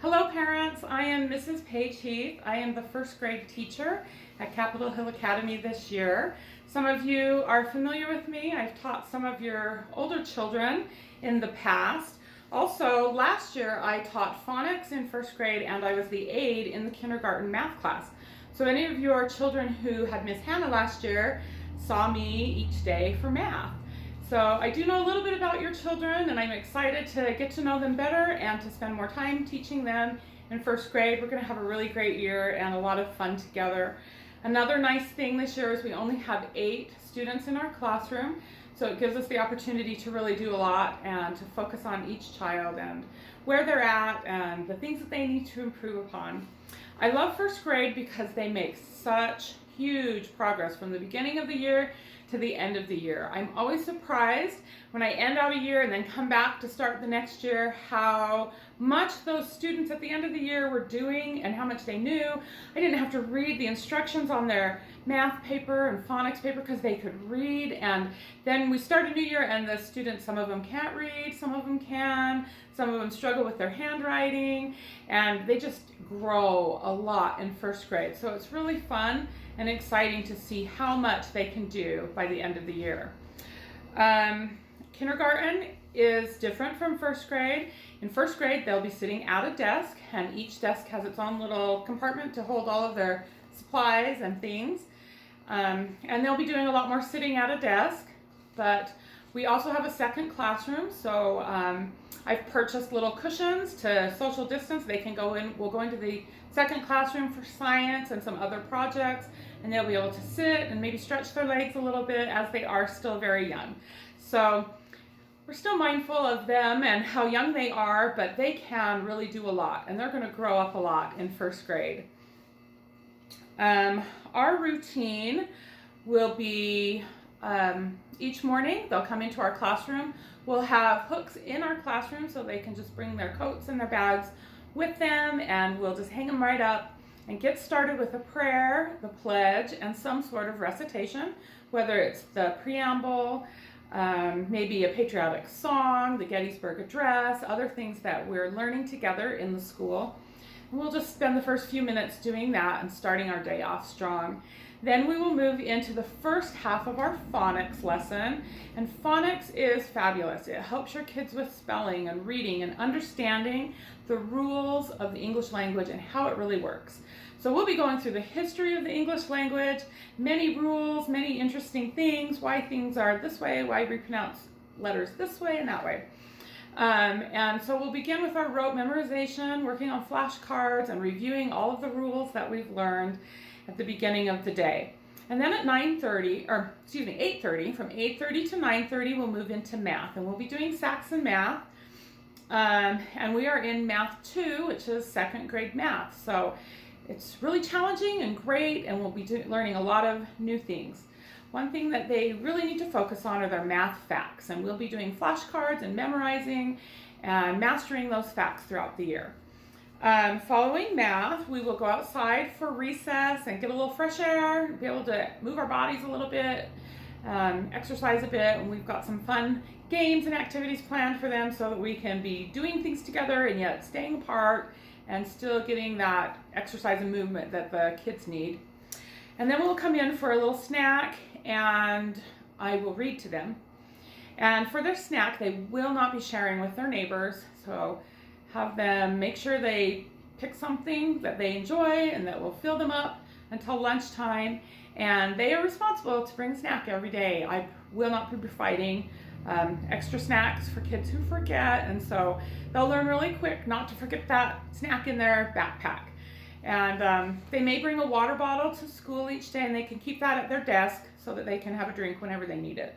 Hello parents, I am Mrs. Paige Heath. I am the first grade teacher at Capitol Hill Academy this year. Some of you are familiar with me. I've taught some of your older children in the past. Also, last year I taught phonics in first grade and I was the aide in the kindergarten math class. So any of your children who had Miss Hannah last year saw me each day for math. So I do know a little bit about your children and I'm excited to get to know them better and to spend more time teaching them in first grade. We're going to have a really great year and a lot of fun together. Another nice thing this year is we only have 8 students in our classroom, so it gives us the opportunity to really do a lot and to focus on each child and where they're at and the things that they need to improve upon. I love first grade because they make such huge progress from the beginning of the year to the end of the year. I'm always surprised when I end out a year and then come back to start the next year how much those students at the end of the year were doing and how much they knew. I didn't have to read the instructions on their math paper and phonics paper because they could read, and then we start a new year and the students, some of them can't read, some of them can, some of them struggle with their handwriting, and they just grow a lot in first grade. So it's really fun and exciting to see how much they can do by the end of the year. Kindergarten is different from first grade. In first grade, they'll be sitting at a desk, and each desk has its own little compartment to hold all of their supplies and things. And they'll be doing a lot more sitting at a desk, but we also have a second classroom, so I've purchased little cushions to social distance. They can go in, we'll go into the second classroom for science and some other projects, and they'll be able to sit and maybe stretch their legs a little bit as they are still very young. So we're still mindful of them and how young they are, but they can really do a lot, and they're going to grow up a lot in first grade. Our routine will be each morning they'll come into our classroom. We'll have hooks in our classroom so they can just bring their coats and their bags with them, and we'll just hang them right up and get started with a prayer, the pledge, and some sort of recitation, whether it's the preamble, maybe a patriotic song, the Gettysburg Address, other things that we're learning together in the school. We'll just spend the first few minutes doing that and starting our day off strong. Then we will move into the first half of our phonics lesson, and phonics is fabulous. It helps your kids with spelling and reading and understanding the rules of the English language and how it really works. So we'll be going through the history of the English language, many rules, many interesting things, why things are this way, why we pronounce letters this way and that way. And so we'll begin with our rote memorization, working on flashcards and reviewing all of the rules that we've learned at the beginning of the day. And then at 8:30, from 8:30 to 9:30, we'll move into math, and we'll be doing Saxon math. And we are in Math 2, which is second grade math. So it's really challenging and great, and we'll be learning a lot of new things. One thing that they really need to focus on are their math facts, and we'll be doing flashcards and memorizing and mastering those facts throughout the year. Following math, we will go outside for recess and get a little fresh air, be able to move our bodies a little bit, exercise a bit, and we've got some fun games and activities planned for them so that we can be doing things together and yet staying apart and still getting that exercise and movement that the kids need. And then we'll come in for a little snack, and I will read to them. And for their snack, they will not be sharing with their neighbors, so have them make sure they pick something that they enjoy and that will fill them up until lunchtime. And they are responsible to bring a snack every day. I will not be providing extra snacks for kids who forget, and so they'll learn really quick not to forget that snack in their backpack. And they may bring a water bottle to school each day, and they can keep that at their desk so that they can have a drink whenever they need it.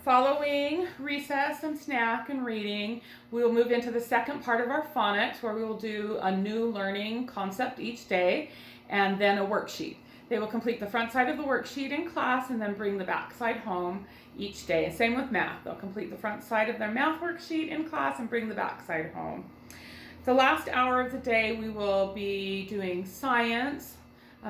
Following recess and snack and reading, we will move into the second part of our phonics, where we will do a new learning concept each day and then a worksheet. They will complete the front side of the worksheet in class and then bring the back side home each day. Same with math. They'll complete the front side of their math worksheet in class and bring the back side home. The last hour of the day, we will be doing science.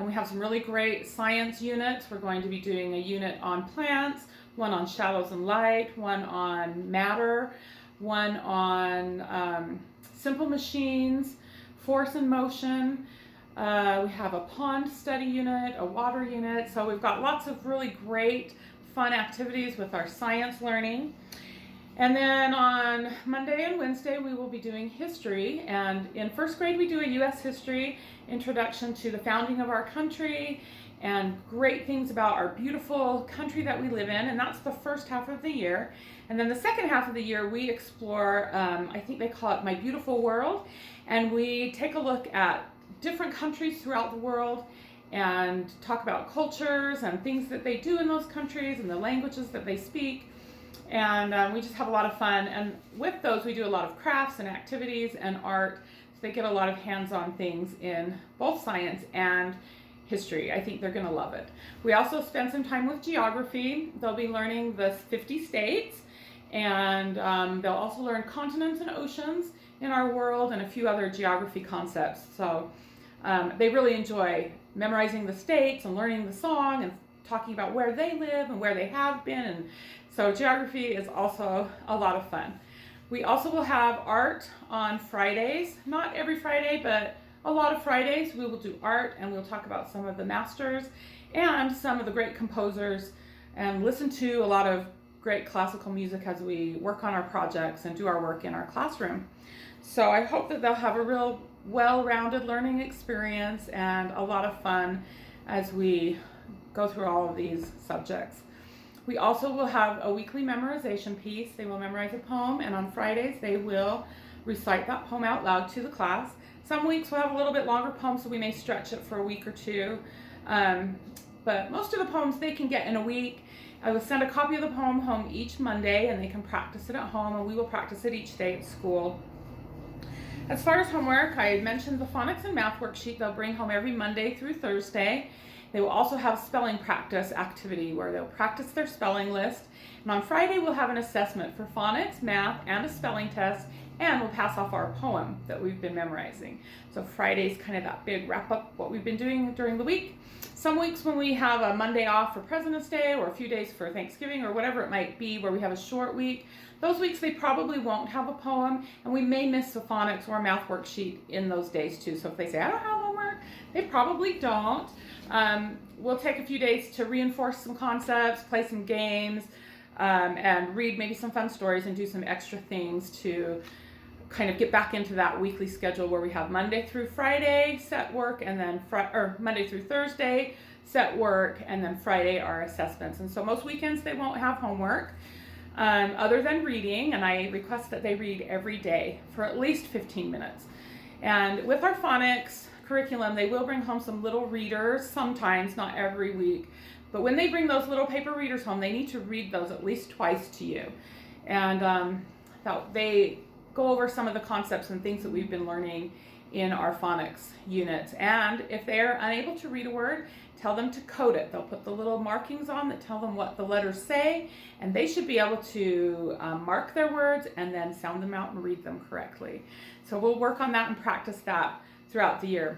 We have some really great science units. We're going to be doing a unit on plants, one on shadows and light, one on matter. one on simple machines, force and motion. We have a pond study unit, a water unit. So we've got lots of really great fun activities with our science learning. And then on Monday and Wednesday, we will be doing history. And in first grade, we do a U.S. history, introduction to the founding of our country, and great things about our beautiful country that we live in. And that's the first half of the year. And then the second half of the year, we explore, I think they call it My Beautiful World. And we take a look at different countries throughout the world and talk about cultures and things that they do in those countries and the languages that they speak. And we just have a lot of fun. And with those, we do a lot of crafts and activities and art. So they get a lot of hands-on things in both science and history. I think they're going to love it. We also spend some time with geography. They'll be learning the 50 states, and they'll also learn continents and oceans in our world and a few other geography concepts. So they really enjoy memorizing the states and learning the song and talking about where they live and where they have been. And so geography is also a lot of fun. We also will have art on Fridays. Not every Friday, but a lot of Fridays we will do art, and we'll talk about some of the masters and some of the great composers and listen to a lot of great classical music as we work on our projects and do our work in our classroom. So I hope that they'll have a real well-rounded learning experience and a lot of fun as we go through all of these subjects. We also will have a weekly memorization piece. They will memorize a poem, and on Fridays they will recite that poem out loud to the class. Some weeks we'll have a little bit longer poem, so we may stretch it for a week or two. But most of the poems they can get in a week. I will send a copy of the poem home each Monday, and they can practice it at home, and we will practice it each day at school. As far as homework, I mentioned the phonics and math worksheet they'll bring home every Monday through Thursday. They will also have spelling practice activity where they'll practice their spelling list. And on Friday, we'll have an assessment for phonics, math, and a spelling test, and we'll pass off our poem that we've been memorizing. So Friday's kind of that big wrap up what we've been doing during the week. Some weeks when we have a Monday off for President's Day or a few days for Thanksgiving or whatever it might be where we have a short week, those weeks they probably won't have a poem, and we may miss a phonics or a math worksheet in those days too. So if they say, I don't have homework, they probably don't. We'll take a few days to reinforce some concepts, play some games, and read maybe some fun stories and do some extra things to kind of get back into that weekly schedule where we have Monday through Friday set work, and then Monday through Thursday set work, and then Friday are assessments. And so most weekends they won't have homework other than reading, and I request that they read every day for at least 15 minutes. And with our phonics curriculum, they will bring home some little readers sometimes, not every week. But when they bring those little paper readers home, they need to read those at least twice to you. And they go over some of the concepts and things that we've been learning in our phonics units. And if they're unable to read a word, tell them to code it. They'll put the little markings on that tell them what the letters say, and they should be able to mark their words and then sound them out and read them correctly. So we'll work on that and practice that throughout the year.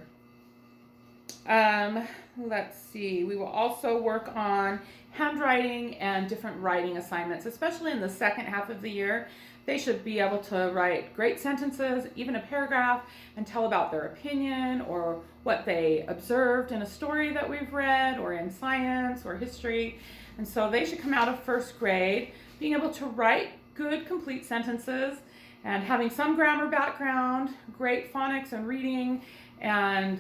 Let's see, we will also work on handwriting and different writing assignments, especially in the second half of the year. They should be able to write great sentences, even a paragraph, and tell about their opinion or what they observed in a story that we've read or in science or history. And so they should come out of first grade being able to write good, complete sentences and having some grammar background, great phonics and reading, and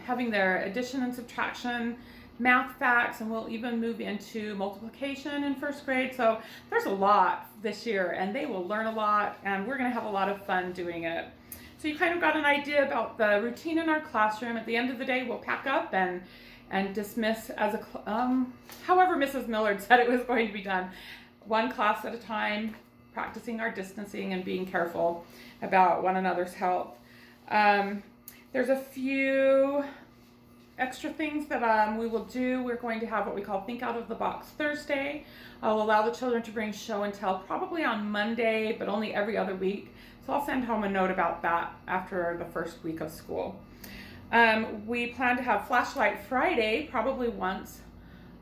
having their addition and subtraction, math facts, and we'll even move into multiplication in first grade. So there's a lot this year, and they will learn a lot, and we're going to have a lot of fun doing it. So you kind of got an idea about the routine in our classroom. At the end of the day, we'll pack up and dismiss as however Mrs. Millard said it was going to be done, one class at a time, practicing our distancing and being careful about one another's health. There's a few extra things that we will do. We're going to have what we call Think Out of the Box Thursday. I'll allow the children to bring show and tell probably on Monday, but only every other week. So I'll send home a note about that after the first week of school. We plan to have Flashlight Friday probably once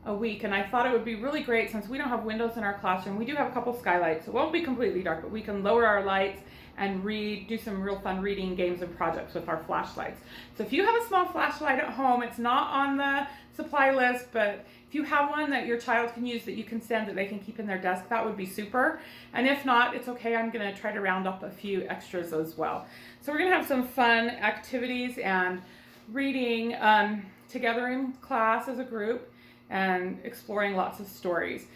a week, and I thought it would be really great since we don't have windows in our classroom. We do have a couple skylights, so it won't be completely dark, but we can lower our lights and do some real fun reading games and projects with our flashlights. So if you have a small flashlight at home, it's not on the supply list, but if you have one that your child can use that you can send that they can keep in their desk, that would be super. And if not, it's okay. I'm going to try to round up a few extras as well. So we're going to have some fun activities and reading together in class as a group and exploring lots of stories.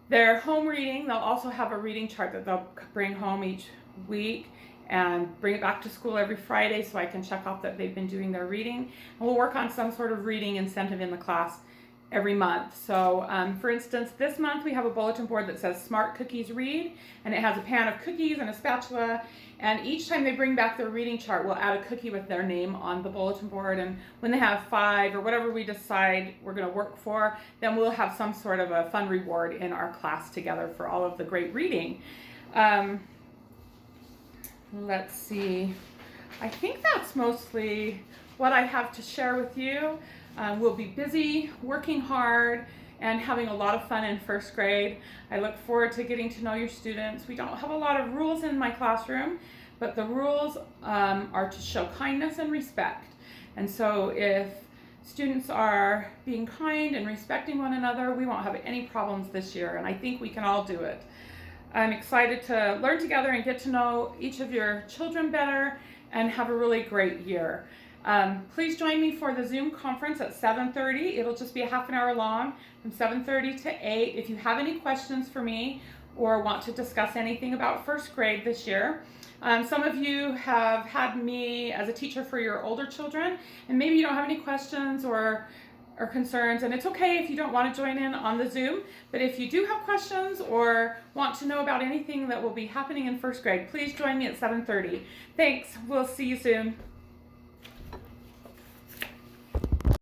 Their home reading, they'll also have a reading chart that they'll bring home each week and bring it back to school every Friday so I can check off that they've been doing their reading. And we'll work on some sort of reading incentive in the class every month. So for instance, this month we have a bulletin board that says Smart Cookies Read, and it has a pan of cookies and a spatula, and each time they bring back their reading chart, we'll add a cookie with their name on the bulletin board, and when they have 5 or whatever we decide we're going to work for, then we'll have some sort of a fun reward in our class together for all of the great reading. Let's see, I think that's mostly what I have to share with you. We'll be busy, working hard, and having a lot of fun in first grade. I look forward to getting to know your students. We don't have a lot of rules in my classroom, but the rules are to show kindness and respect. And so if students are being kind and respecting one another, we won't have any problems this year, and I think we can all do it. I'm excited to learn together and get to know each of your children better and have a really great year. Please join me for the Zoom conference at 7:30. It'll just be a half an hour long from 7:30 to 8. If you have any questions for me or want to discuss anything about first grade this year, some of you have had me as a teacher for your older children, and maybe you don't have any questions or concerns, and it's okay if you don't want to join in on the Zoom, but if you do have questions or want to know about anything that will be happening in first grade, please join me at 7:30. Thanks. We'll see you soon.